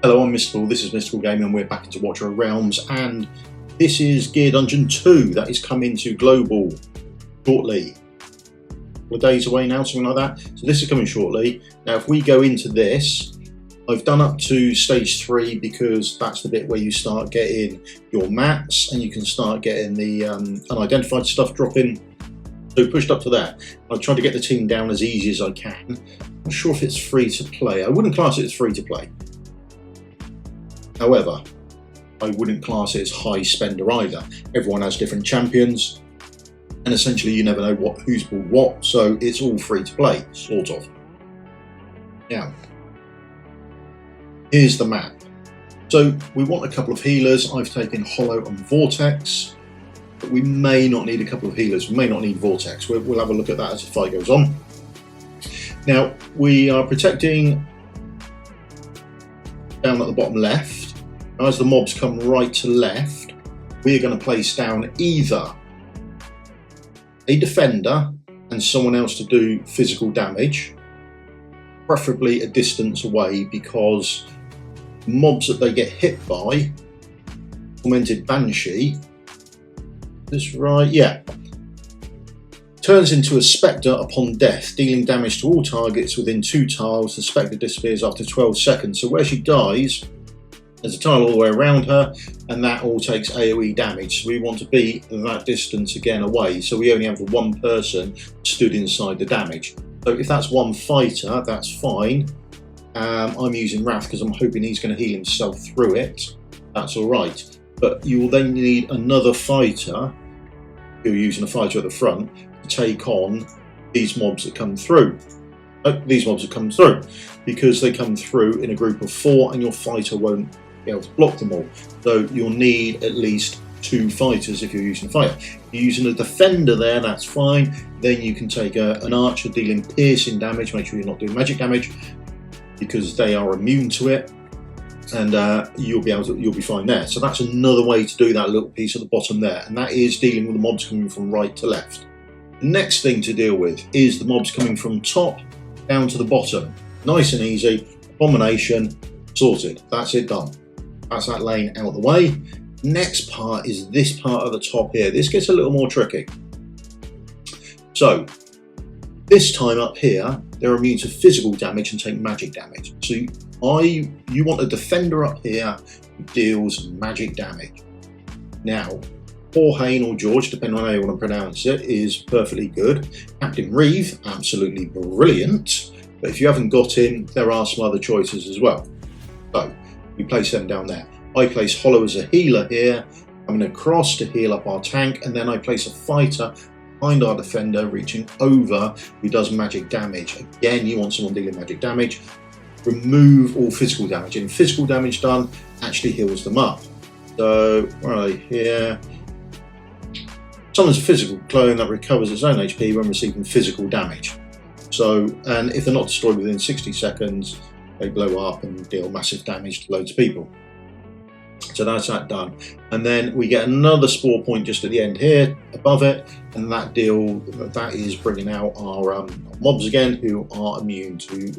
Hello, I'm Mystical, this is Mystical Gaming and we're back into Watcher of Realms, and this is Gear Dungeon 2 that is coming to Global shortly. A couple of days away now, something like that. So this is coming shortly. Now if we go into this, I've done up to stage 3 because that's the bit where you start getting your mats and you can start getting the unidentified stuff dropping. So pushed up to that. I've tried to get the team down as easy as I can. I'm not sure if it's free to play. I wouldn't class it as free to play. However, I wouldn't class it as high spender either. Everyone has different champions, and essentially you never know who's bought what, so it's all free to play, sort of. Now, here's the map. So we want a couple of healers. I've taken Hollow and Vortex, but we may not need a couple of healers. We may not need Vortex. We'll have a look at that as the fight goes on. Now, we are protecting down at the bottom left. As the mobs come right to left, we are going to place down either a defender and someone else to do physical damage, preferably a distance away, because mobs that they get hit by, Tormented Banshee, this right, yeah, turns into a spectre upon death, dealing damage to all targets within 2 tiles. The spectre disappears after 12 seconds. So where she dies, there's a tile all the way around her, and that all takes AoE damage. So we want to be that distance again away, so we only have one person stood inside the damage. So if that's one fighter, that's fine. I'm using Wrath because I'm hoping he's going to heal himself through it. That's alright. But you will then need another fighter, you're using a fighter at the front, to take on these mobs that come through. These mobs that come through, because they come through in a group of 4 and your fighter won't be able to block them all. So you'll need at least 2 fighters if you're using a fighter. If you're using a defender there, that's fine. Then you can take an archer dealing piercing damage. Make sure you're not doing magic damage because they are immune to it, and you'll be fine there. So that's another way to do that little piece at the bottom there, and that is dealing with the mobs coming from right to left. The next thing to deal with is the mobs coming from top down to the bottom. Nice and easy. Abomination sorted. That's it done. That's that lane out the way. Next part is this part at the top here. This gets a little more tricky. So this time up here, they're immune to physical damage and take magic damage. So you want a defender up here who deals magic damage. Now, Jorge or George, depending on how you want to pronounce it, is perfectly good. Captain Reeve, absolutely brilliant. But if you haven't got him, there are some other choices as well. So we place them down there. I place Hollow as a healer here, coming across to heal up our tank, and then I place a fighter behind our defender, reaching over, who does magic damage. Again, you want someone dealing magic damage. Remove all physical damage, and physical damage done actually heals them up. So right here, summons a physical clone that recovers its own HP when receiving physical damage. So, and if they're not destroyed within 60 seconds, they blow up and deal massive damage to loads of people. So that's that done. And then we get another spore point just at the end here, above it, and that is bringing out our mobs again, who are immune to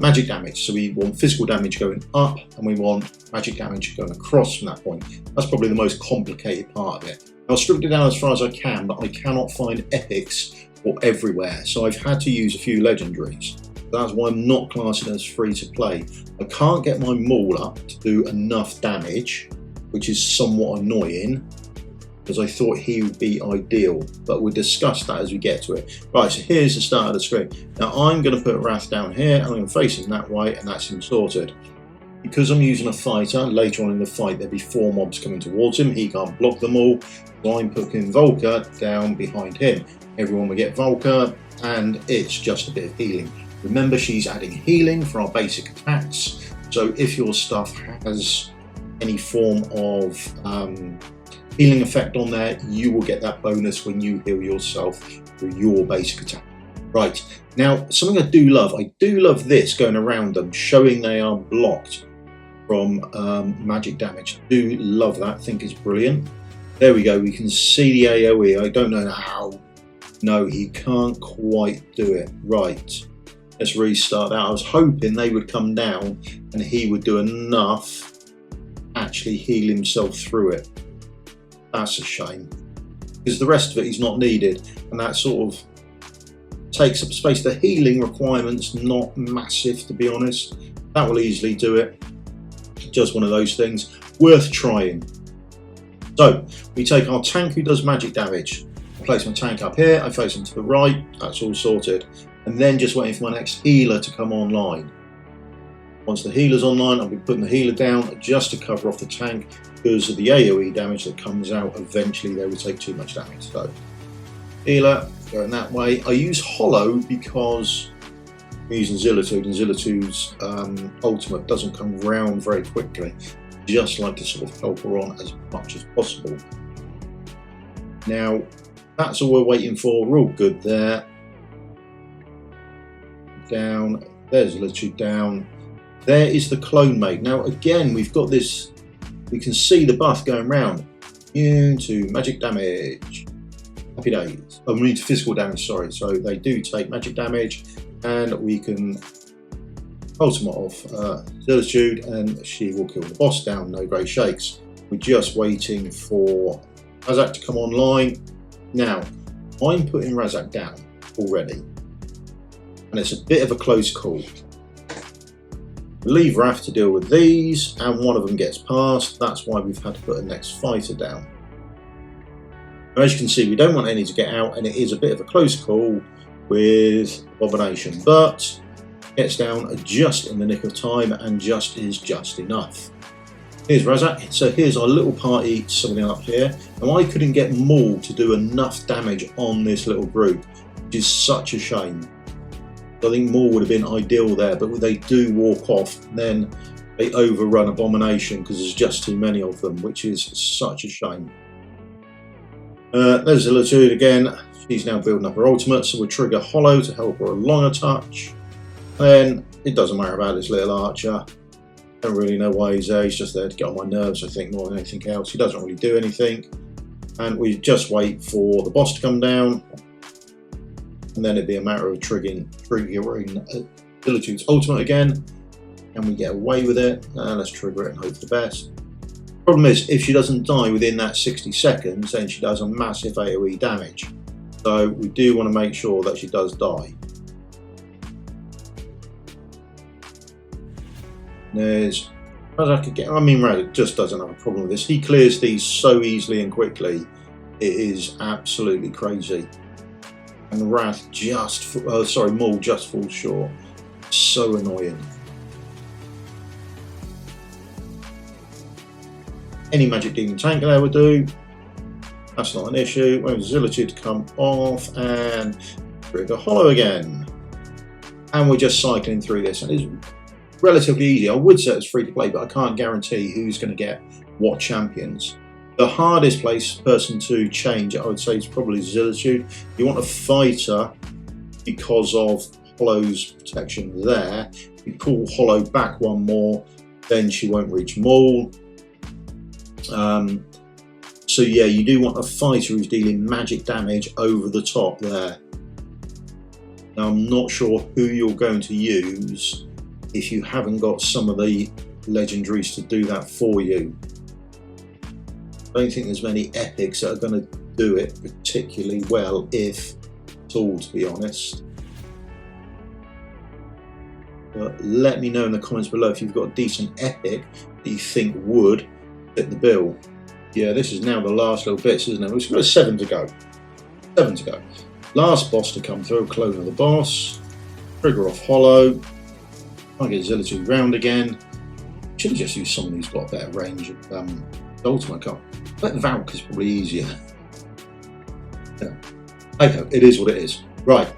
magic damage. So we want physical damage going up, and we want magic damage going across from that point. That's probably the most complicated part of it. I'll strip it down as far as I can, but I cannot find epics for everywhere, so I've had to use a few legendaries. That's why I'm not classing as free to play. I can't get my maul up to do enough damage, which is somewhat annoying, because I thought he would be ideal, but we'll discuss that as we get to it. Right, so here's the start of the screen. Now I'm going to put Wrath down here, and I'm going to face him that way, and that's him sorted. Because I'm using a fighter, later on in the fight there'll be 4 mobs coming towards him, he can't block them all, so I'm putting Volker down behind him. Everyone will get Volker, and it's just a bit of healing. Remember, she's adding healing for our basic attacks, so if your stuff has any form of healing effect on there, you will get that bonus when you heal yourself through your basic attack. Right, now something I do love this going around them, showing they are blocked from magic damage. I do love that, I think it's brilliant. There we go, we can see the AoE. I don't know how. No, he can't quite do it. Right, Let's restart that. I was hoping they would come down and he would do enough to actually heal himself through it. That's a shame, because the rest of it is not needed, and that sort of takes up space. The healing requirement's not massive, to be honest. That will easily do it. Just one of those things worth trying. So we take our tank who does magic damage. I place my tank up here, I face him to the right, that's all sorted. And then just waiting for my next healer to come online. Once the healer's online, I'll be putting the healer down just to cover off the tank, because of the AoE damage that comes out. Eventually they will take too much damage. So healer going that way. I use hollow because I'm using Zilitude, and Zilitude's ultimate doesn't come round very quickly. Just like to sort of help her on as much as possible. Now that's all we're waiting for. We're all good there. Down, there's Zilitude down. There is the clone mate. Now again, we've got this, we can see the buff going round. Immune to magic damage. Happy days. Oh, immune to physical damage, sorry. So they do take magic damage, and we can ultimate off Zilitude, and she will kill the boss down, no great shakes. We're just waiting for Razak to come online. Now, I'm putting Razak down already, and it's a bit of a close call. Leave Wrath to deal with these, and one of them gets past. That's why we've had to put a next fighter down. Now, as you can see, we don't want any to get out, and it is a bit of a close call with Abomination, but gets down just in the nick of time, and just is just enough. Here's Razak. So here's our little party summoning up here. Now I couldn't get Maul to do enough damage on this little group, which is such a shame. I think Maul would have been ideal there, but they do walk off, and then they overrun Abomination because there's just too many of them, which is such a shame. There's Zilitude again. She's now building up her ultimate, so we'll trigger Hollow to help her along a touch. Then it doesn't matter about this little archer. Don't really know why he's there. He's just there to get on my nerves, I think, more than anything else. He doesn't really do anything. And we just wait for the boss to come down, and then it'd be a matter of triggering Zilitude's ultimate again, and we get away with it. Let's trigger it and hope for the best. Problem is, if she doesn't die within that 60 seconds, then she does a massive AoE damage. So we do want to make sure that she does die. There's Razak again. I mean, Razak just doesn't have a problem with this. He clears these so easily and quickly. It is absolutely crazy. And Wrath just, Maul just falls short. So annoying. Any magic demon tank there would do. That's not an issue. Wait for Zilitude to come off and trigger Hollow again. And we're just cycling through this, and it's relatively easy. I would say it's free to play, but I can't guarantee who's going to get what champions. The hardest person to change, I would say, is probably Zilitude. You want a fighter because of Hollow's protection there. If you pull Hollow back one more, then she won't reach Maul. So yeah, you do want a fighter who's dealing magic damage over the top there. Now I'm not sure who you're going to use if you haven't got some of the legendaries to do that for you. I don't think there's many epics that are going to do it particularly well, if at all, to be honest. But let me know in the comments below if you've got a decent epic that you think would fit the bill. Yeah, this is now the last little bits, isn't it? We've got 7 to go. 7 to go. Last boss to come through, clone of the boss. Trigger off Hollow. I'll get Zilitude round again. Should have just used someone who's got a better range of ultimate cut. But Valk is probably easier. Yeah. Okay, it is what it is. Right.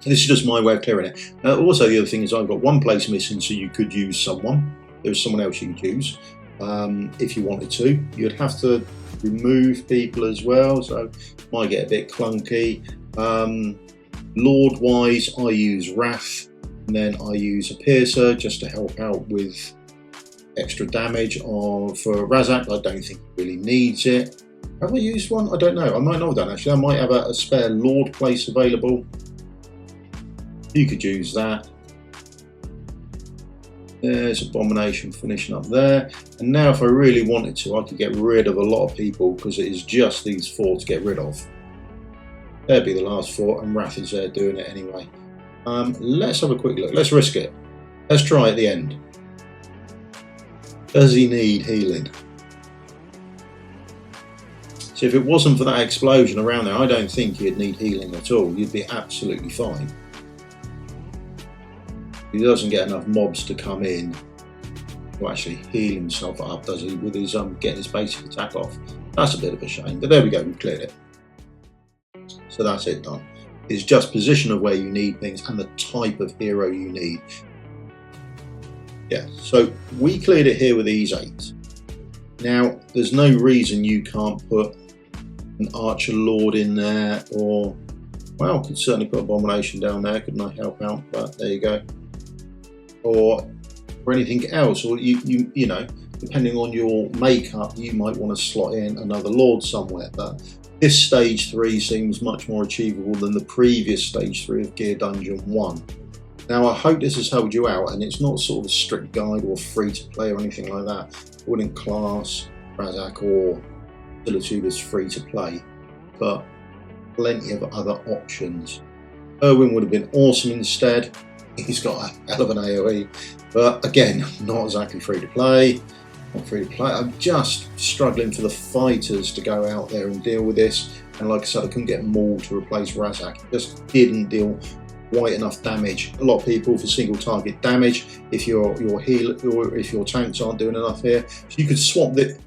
This is just my way of clearing it. Also, the other thing is I've got one place missing, so you could use someone. There's someone else you could use. If you wanted to, you'd have to remove people as well, so it might get a bit clunky. Lord wise, I use Wrath, and then I use a Piercer just to help out with extra damage. For Razak, I don't think he really needs it. Have I used one? I don't know. I might not have done actually. I might have a spare Lord place available. You could use that. There's Abomination finishing up there. And now if I really wanted to, I could get rid of a lot of people, because it is just these 4 to get rid of. There'd be the last 4, and Wrath is there doing it anyway. Let's have a quick look. Let's risk it. Let's try at the end. Does he need healing? So if it wasn't for that explosion around there, I don't think you'd need healing at all. You'd be absolutely fine. He doesn't get enough mobs to come in to actually heal himself up, does he, with his getting his basic attack off. That's a bit of a shame, but there we go, we've cleared it. So that's it done. It's just position of where you need things and the type of hero you need. Yeah, so we cleared it here with these 8. Now, there's no reason you can't put an Archer Lord in there, or, well, could certainly put Abomination down there, couldn't I help out? But there you go. Or anything else, or you know, depending on your makeup, you might want to slot in another Lord somewhere. But this stage 3 seems much more achievable than the previous stage 3 of Gear Dungeon 1. Now, I hope this has helped you out, and it's not sort of a strict guide or free to play or anything like that. I wouldn't class Razak or Solitude as free to play, but plenty of other options. Erwin would have been awesome instead. He's got a hell of an AoE, but again, not exactly free to play. Not free to play. I'm just struggling for the fighters to go out there and deal with this. And like I said, I couldn't get Maul to replace Razak. It just didn't deal quite enough damage. A lot of people for single target damage. If your heal or if your tanks aren't doing enough here, so you could swap it.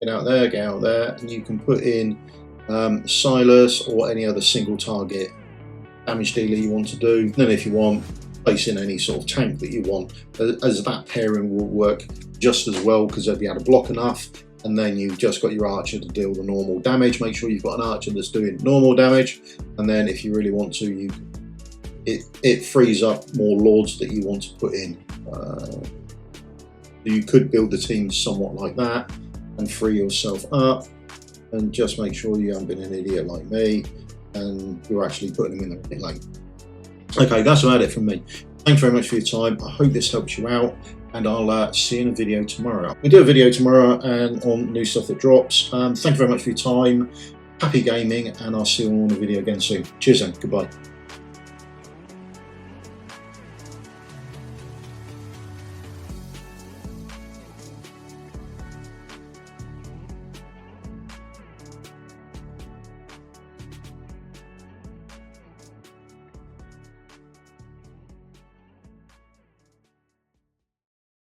Get out there, and you can put in Silas or any other single target damage dealer you want to do. Then if you want, place in any sort of tank that you want, as that pairing will work just as well, because they'll be able to block enough, and then you've just got your archer to deal the normal damage. Make sure you've got an archer that's doing normal damage, and then if you really want to, it frees up more lords that you want to put in. You could build the team somewhat like that and free yourself up, and just make sure you haven't been an idiot like me and you're actually putting them in the right lane. Okay, that's about it from me. Thanks very much for your time. I hope this helps you out, and I'll see you in a video tomorrow. We'll do a video tomorrow and on new stuff that drops. Thank you very much for your time. Happy gaming, and I'll see you all in a video again soon. Cheers then. Goodbye.